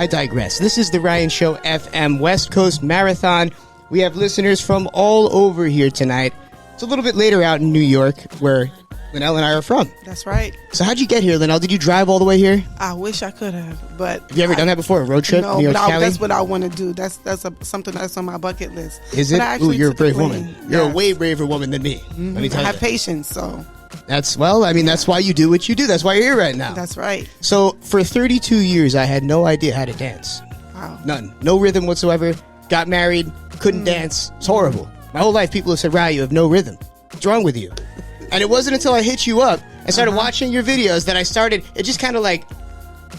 I digress. This is the Ryan Show FM West Coast Marathon. We have listeners from all over here tonight. It's a little bit later out in New York, where Lynnelle and I are from. That's right. So how'd you get here, Lynnelle? Did you drive all the way here? I wish I could have, but... Have you ever done that before, a road trip? No, New York, but Cali? that's what I want to do. That's something that's on my bucket list. Is it? Ooh, you're a brave woman. You're a Yes. way braver woman than me. Mm-hmm. Let me tell I you. have patience, so... That's why you do what you do. That's why you're here right now. That's right. So for 32 years, I had no idea how to dance. Wow. None. No rhythm whatsoever. Got married, couldn't dance. It's horrible. My whole life, people have said, "Ryan, you have no rhythm. What's wrong with you?" And it wasn't until I hit you up and started watching your videos that I started, it just kind of like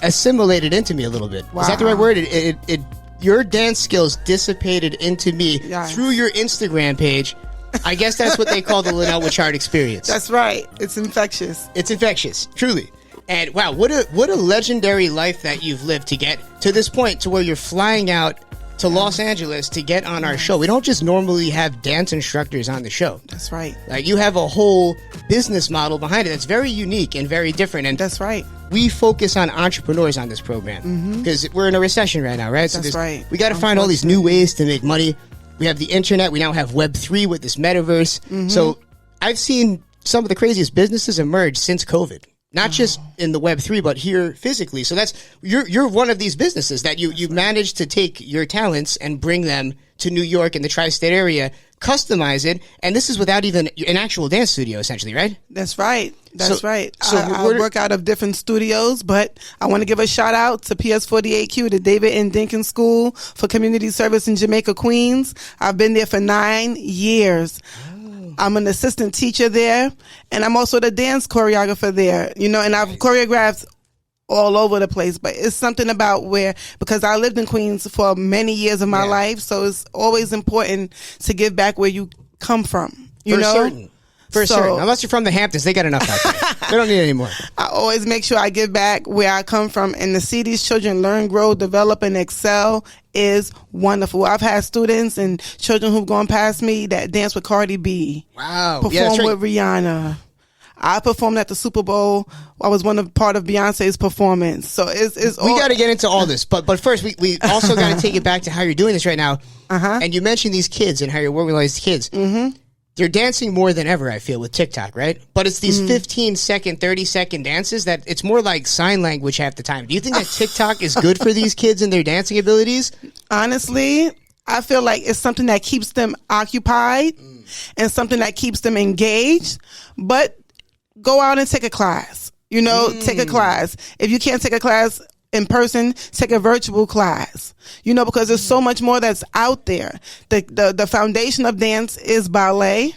assimilated into me a little bit. Wow. Is that the right word? Your dance skills dissipated into me through your Instagram page. I guess that's what they call the Lynnelle Whichard experience. That's right. It's infectious. It's infectious, truly. And wow, what a legendary life that you've lived to get to this point, to where you're flying out to Los Angeles to get on our show. We don't just normally have dance instructors on the show. That's right. Like, you have a whole business model behind it that's very unique and very different. And that's right. We focus on entrepreneurs on this program because we're in a recession right now, right? So that's right. We got to find all these new ways to make money. We have the internet. We now have Web3 with this metaverse. So I've seen some of the craziest businesses emerge since COVID. Not just in the Web3, but here physically. So you're one of these businesses that you managed to take your talents and bring them to New York and the tri-state area, customize it, and this is without even an actual dance studio, essentially, right? That's right. That's right. So I work out of different studios, but I want to give a shout out to PS48Q, the David N. Dinkins School for Community Service in Jamaica, Queens. I've been there for 9 years. I'm an assistant teacher there, and I'm also the dance choreographer there, and I've choreographed all over the place, but it's something about because I lived in Queens for many years of my life, so it's always important to give back where you come from, For certain. Unless you're from the Hamptons, they got enough out there. They don't need any more. I always make sure I give back where I come from, and to see these children learn, grow, develop, and excel is wonderful. I've had students and children who've gone past me that dance with Cardi B. Wow. Perform with Rihanna. I performed at the Super Bowl. I was part of Beyonce's performance. So it's we got to get into all this, but first we also got to take it back to how you're doing this right now. And you mentioned these kids and how you're working with all these kids. They're dancing more than ever, I feel, with TikTok, right? But it's these 15-second, 30-second dances that it's more like sign language half the time. Do you think that TikTok is good for these kids and their dancing abilities? Honestly, I feel like it's something that keeps them occupied and something that keeps them engaged. But go out and take a class. Take a class. If you can't take a class in person, take a virtual class, because there's so much more that's out there. The foundation of dance is ballet.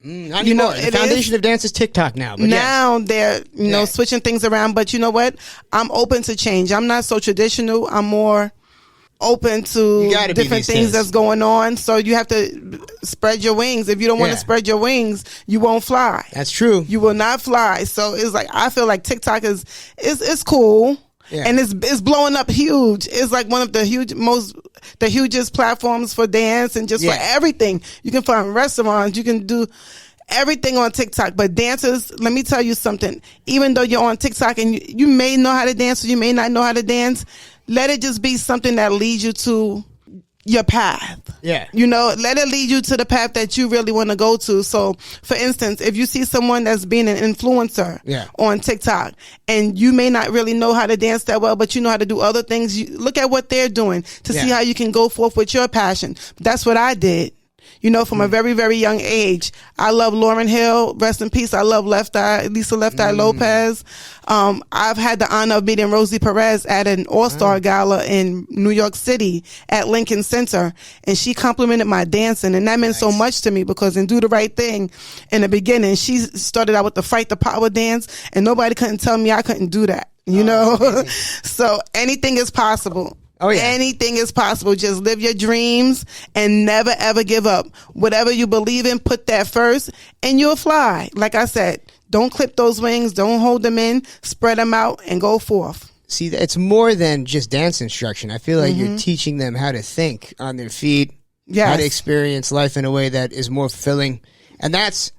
Not anymore. The foundation of dance is TikTok now. But now they're, switching things around. But you know what? I'm open to change. I'm not so traditional. I'm more open to different things that's going on. So you have to spread your wings. If you don't want to spread your wings, you won't fly. That's true. You will not fly. So it's like, I feel like TikTok is cool. And it's blowing up huge. It's like one of the hugest platforms for dance and just for everything. You can find restaurants. You can do everything on TikTok. But dancers, let me tell you something. Even though you're on TikTok and you may know how to dance or you may not know how to dance, let it just be something that leads you to your path. Let it lead you to the path that you really want to go to. So, for instance, if you see someone that's being an influencer on TikTok and you may not really know how to dance that well, but you know how to do other things, you look at what they're doing to see how you can go forth with your passion. That's what I did. From a very, very young age. I love Lauryn Hill, rest in peace. I love Lisa Left Eye Lopez. I've had the honor of meeting Rosie Perez at an All-Star Gala in New York City at Lincoln Center, and she complimented my dancing, and that meant so much to me because in Do the Right Thing, in the beginning, she started out with the Fight the Power dance, and nobody couldn't tell me I couldn't do that, So anything is possible. Oh, yeah. Anything is possible. Just live your dreams and never, ever give up. Whatever you believe in, put that first and you'll fly. Like I said, don't clip those wings. Don't hold them in. Spread them out and go forth. See, it's more than just dance instruction. I feel like you're teaching them how to think on their feet, how to experience life in a way that is more fulfilling. And that's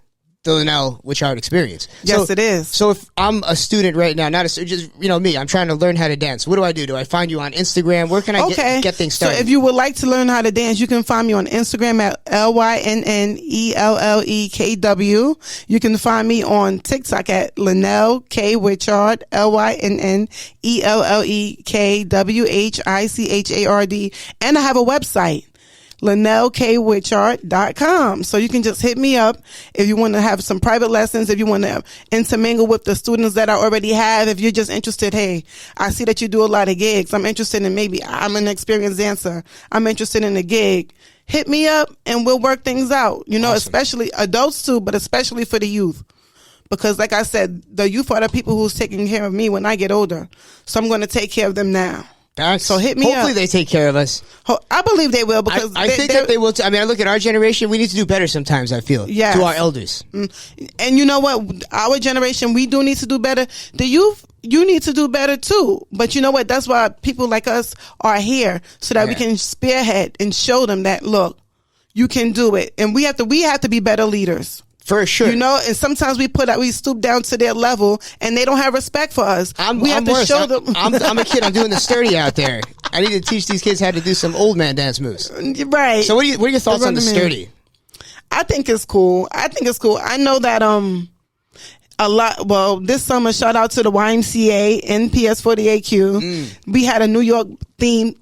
the Lynnelle Whichard experience. Yes, it is. So if I'm a student right now, just me, I'm trying to learn how to dance. What do I do? Do I find you on Instagram? Where can I get things started? So if you would like to learn how to dance, you can find me on Instagram at LYNNELLEKW. You can find me on TikTok at Lynnelle K Whichard, LYNNELLEKWHICHARD. And I have a website, LynnelleKWhichardt.com. So you can just hit me up if you want to have some private lessons, if you want to intermingle with the students that I already have, if you're just interested, hey, I see that you do a lot of gigs. I'm interested in maybe I'm an experienced dancer. I'm interested in a gig. Hit me up and we'll work things out. You know, awesome. Especially adults too, but especially for the youth. Because like I said, the youth are the people who's taking care of me when I get older. So I'm going to take care of them now. So hit me Hopefully up. they take care of us. I believe they will, because I think that they will. I mean, I look at our generation. We need to do better sometimes, I feel, to our elders. And you know what? Our generation, we do need to do better. The youth, you need to do better too. But you know what? That's why people like us are here, so that we can spearhead and show them that, look, you can do it. And we have to be better leaders. For sure. You know, and sometimes we stoop down to their level and they don't have respect for us. We have to show them. I'm a kid. I'm doing the sturdy out there. I need to teach these kids how to do some old man dance moves. Right. So what are your thoughts on the sturdy? I think it's cool. I know that, this summer, shout out to the YMCA and PS48Q. We had a New York themed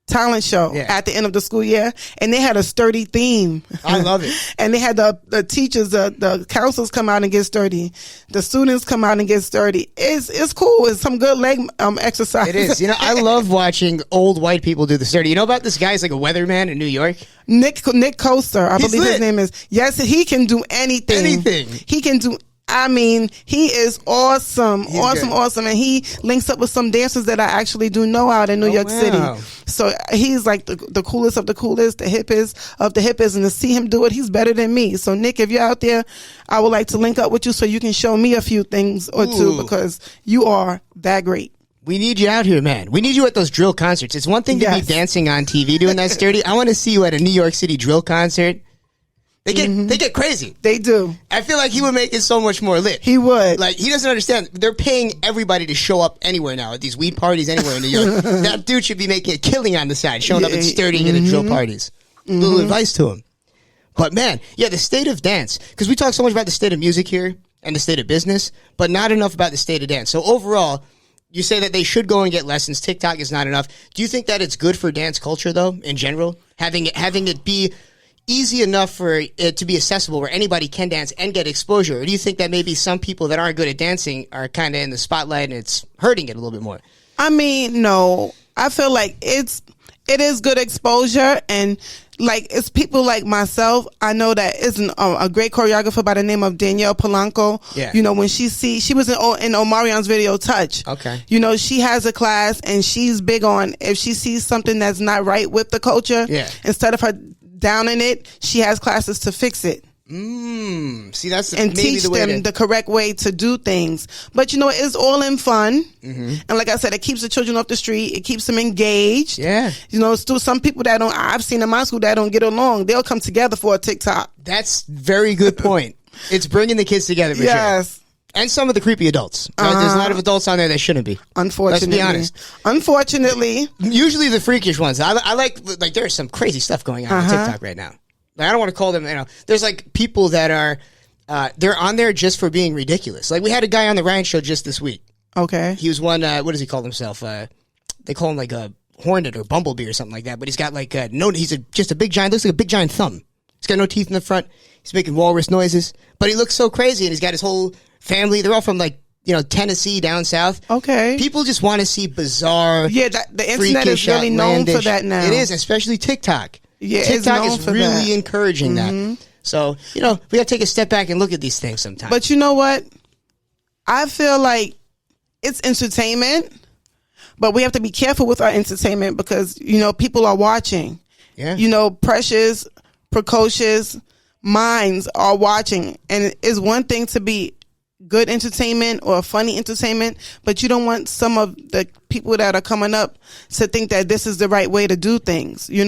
talent show at the end of the school year, and they had a sturdy theme. I love it. And they had the teachers, the counselors come out and get sturdy. The students come out and get sturdy. It's cool. It's some good leg exercise. It is. You know, I love watching old white people do the sturdy. You know about this guy? He's like a weatherman in New York. Nick Coaster, I believe his name is. Yes, he can do anything. He can do. I mean, he is awesome. Awesome. And he links up with some dancers that I actually do know out in New York City. So he's like the coolest of the coolest, the hippest of the hippest. And to see him do it, he's better than me. So Nick, if you're out there, I would like to link up with you so you can show me a few things or two, because you are that great. We need you out here, man. We need you at those drill concerts. It's one thing to be dancing on TV doing that sturdy. I want to see you at a New York City drill concert. They get crazy. They do. I feel like he would make it so much more lit. He would. Like, he doesn't understand. They're paying everybody to show up anywhere now at these weed parties anywhere in New York. That dude should be making a killing on the side, showing up and sturdying at the drill parties. Little advice to him. But man, the state of dance. Because we talk so much about the state of music here and the state of business, but not enough about the state of dance. So overall, you say that they should go and get lessons. TikTok is not enough. Do you think that it's good for dance culture, though, in general? Having it be easy enough for it to be accessible where anybody can dance and get exposure? Or do you think that maybe some people that aren't good at dancing are kind of in the spotlight and it's hurting it a little bit more? I mean, no. I feel like it is good exposure, and like it's people like myself. I know that is a great choreographer by the name of Danielle Polanco. Yeah. You know, when she was in Omarion's video Touch. Okay. You know, she has a class and she's big on, if she sees something that's not right with the culture, instead of her downing it, she has classes to fix it. See, that's and maybe teach them the correct way to do things. But you know, it's all in fun. And like I said, it keeps the children off the street. It keeps them engaged. Yeah. You know, still some people that I've seen in my school that don't get along, they'll come together for a TikTok. That's very good point. It's bringing the kids together for sure. And some of the creepy adults. Right? There's a lot of adults on there that shouldn't be. Unfortunately. Let's be honest. Unfortunately. Usually the freakish ones. I like there's some crazy stuff going on TikTok right now. Like, I don't want to call them, there's like people that are, they're on there just for being ridiculous. Like, we had a guy on the Ryan show just this week. Okay. He was one, what does he call himself? They call him like a hornet or bumblebee or something like that. But he's got like, just a big giant, looks like a big giant thumb. He's got no teeth in the front. He's making walrus noises. But he looks so crazy, and he's got his whole family. They're all from like, Tennessee down south. Okay. People just want to see bizarre, the internet is really known for that now. It is, especially TikTok. Yeah, TikTok is really encouraging that. So, we have to take a step back and look at these things sometimes. But you know what? I feel like it's entertainment, but we have to be careful with our entertainment because, people are watching. Yeah. Precious, precocious minds are watching. And it's one thing to be good entertainment or funny entertainment, but you don't want some of the people that are coming up to think that this is the right way to do things, You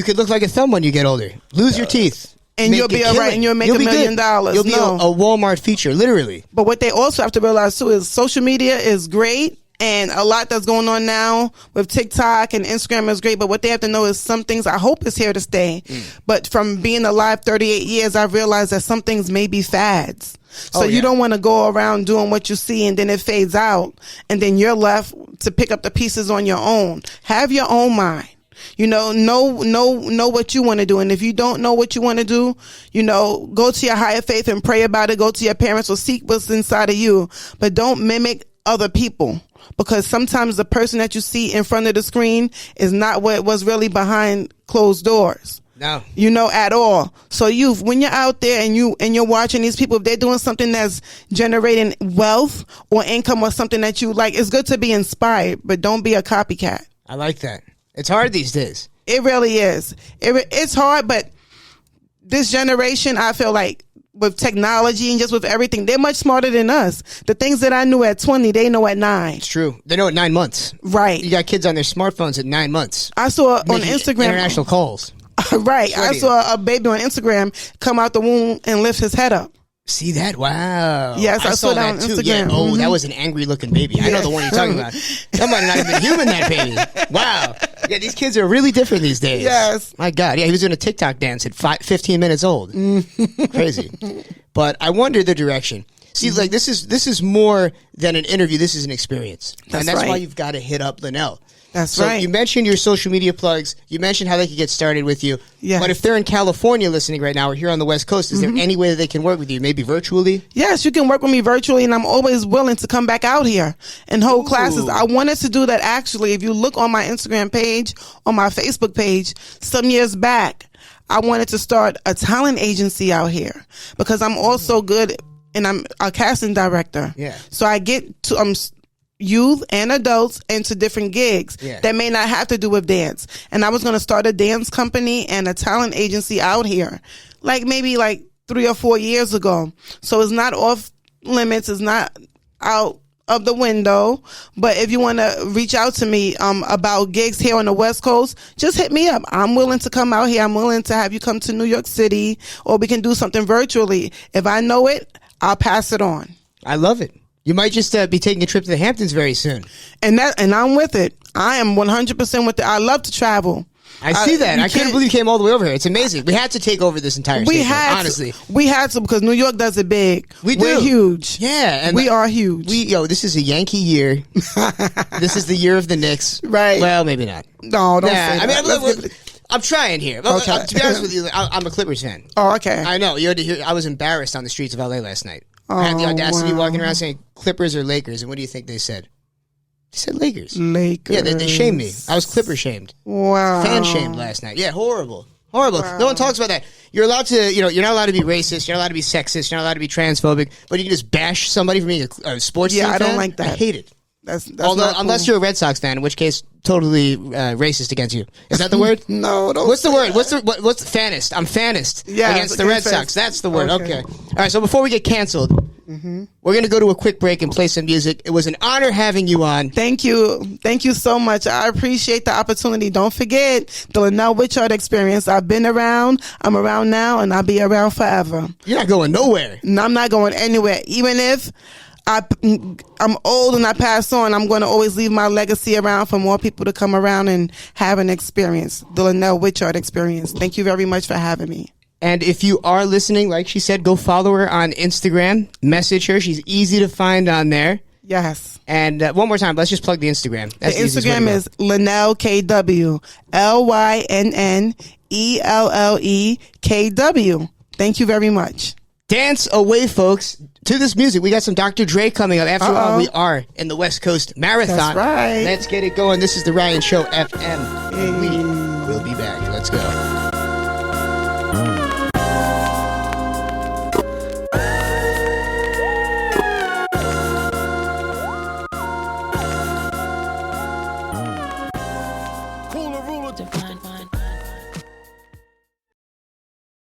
could look like a thumb when you get older. Lose your teeth. and you'll be all right, and you'll make $1 million. You'll be a Walmart feature, literally. But what they also have to realize too is social media is great. And a lot that's going on now with TikTok and Instagram is great. But what they have to know is some things I hope is here to stay. But from being alive 38 years, I've realized that some things may be fads. So you don't want to go around doing what you see and then it fades out. And then you're left to pick up the pieces on your own. Have your own mind. You know what you want to do. And if you don't know what you want to do, go to your higher faith and pray about it. Go to your parents or seek what's inside of you. But don't mimic other people. Because sometimes the person that you see in front of the screen is not what was really behind closed doors. No. At all. So when you're out there and you're watching these people, if they're doing something that's generating wealth or income or something that you like, it's good to be inspired, but don't be a copycat. I like that. It's hard these days. It really is. It's hard, but this generation, I feel like, with technology and just with everything, they're much smarter than us. The things that I knew at 20, they know at 9. It's true. They know at 9 months. Right. You got kids on their smartphones at 9 months. I saw on Instagram international calls. Right. I saw a baby on Instagram come out the womb and lift his head up. See that? Wow. Yes, I saw that on too. Instagram. Yeah. Oh, that was an angry looking baby. I know the one you're talking about. That might not have been human, that baby. Wow. Yeah, these kids are really different these days. Yes. My God. Yeah, he was doing a TikTok dance at 15 minutes old. Crazy. But I wonder the direction. See, like this is more than an interview. This is an experience. And that's why you've got to hit up Lynnelle. That's right. You mentioned your social media plugs. You mentioned how they could get started with you. Yes. But if they're in California listening right now or here on the West Coast, is there any way that they can work with you? Maybe virtually? Yes, you can work with me virtually, and I'm always willing to come back out here and hold classes. I wanted to do that actually. If you look on my Instagram page, on my Facebook page, some years back, I wanted to start a talent agency out here because I'm also good and I'm a casting director. Yeah. So I get to youth and adults into different gigs that may not have to do with dance. And I was going to start a dance company and a talent agency out here, maybe 3 or 4 years ago. So it's not off limits. It's not out of the window. But if you want to reach out to me about gigs here on the West Coast, just hit me up. I'm willing to come out here. I'm willing to have you come to New York City, or we can do something virtually. If I know it, I'll pass it on. I love it. You might just be taking a trip to the Hamptons very soon. And I'm with it. I am 100% with it. I love to travel. I see that. I couldn't believe you came all the way over here. It's amazing. We had to take over this entire station, honestly. We had to because New York does it big. We're huge. Yeah. And we are huge. This is a Yankee year. This is the year of the Knicks. Right. Well, maybe not. No, don't say that. I'm trying here. Okay. To be honest with you, I'm a Clippers fan. Oh, okay. I know. You had to hear. I was embarrassed on the streets of LA last night. I had the audacity walking around saying Clippers or Lakers, and what do you think they said? They said Lakers. Yeah, they shamed me. I was Clipper shamed. Wow. Fan shamed last night. Yeah, horrible. Wow. No one talks about that. You're allowed to, you're not allowed to be racist. You're not allowed to be sexist. You're not allowed to be transphobic. But you can just bash somebody for being a sports team fan. I don't like that. I hate it. That's unless you're a Red Sox fan, in which case totally racist against you. Is that the word? No. What's the word? What's the fanist? I'm fanist against the Red Sox. That's the word. Okay. All right. So before we get canceled, we're going to go to a quick break and play some music. It was an honor having you on. Thank you. Thank you so much. I appreciate the opportunity. Don't forget the Lynnelle Whichard experience. I've been around. I'm around now, and I'll be around forever. You're not going nowhere. No, I'm not going anywhere. Even if I'm old and I pass on, I'm going to always leave my legacy around for more people to come around and have an experience. The Lynnelle Whichard experience. Thank you very much for having me. And if you are listening, like she said, go follow her on Instagram. Message her. She's easy to find on there. Yes. And one more time, let's just plug the Instagram. That's the Instagram is Lynnelle KW. LYNNELLEKW. Thank you very much. Dance away, folks, to this music. We got some Dr. Dre coming up. After all, we are in the West Coast Marathon. That's right. Let's get it going. This is the Ryan Show FM. We will be back. Let's go.